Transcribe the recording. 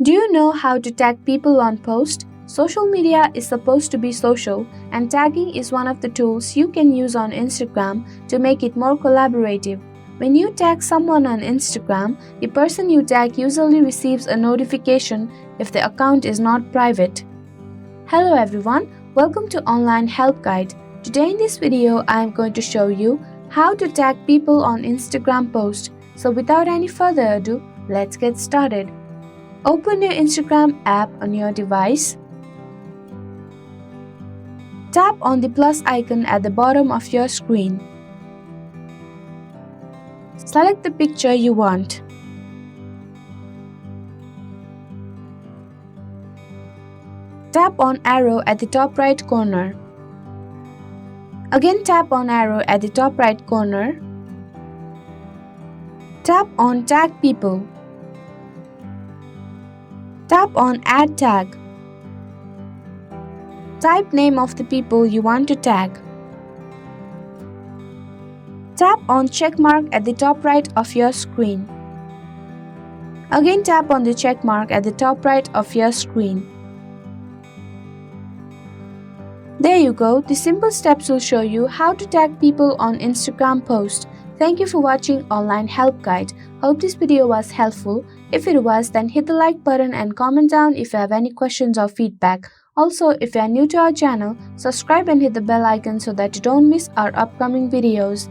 Do you know how to tag people on post? Social media is supposed to be social, and tagging is one of the tools you can use on Instagram to make it more collaborative. When you tag someone on Instagram, the person you tag usually receives a notification if the account is not private. Hello everyone, welcome to Online Help Guide. Today in this video, I am going to show you how to tag people on Instagram post. So without any further ado, let's get started. Open your Instagram app on your device. Tap on the plus icon at the bottom of your screen. Select the picture you want. Tap on arrow at the top right corner. Again tap on arrow at the top right corner. Tap on Tag People. Tap on Add Tag. Type name of the people you want to tag. Tap on check mark at the top right of your screen. Again tap on the check mark at the top right of your screen. There you go, the simple steps will show you how to tag people on Instagram post. Thank you for watching Online Help Guide. Hope this video was helpful. If it was, then hit the like button and comment down if you have any questions or feedback. Also, if you are new to our channel, subscribe and hit the bell icon so that you don't miss our upcoming videos.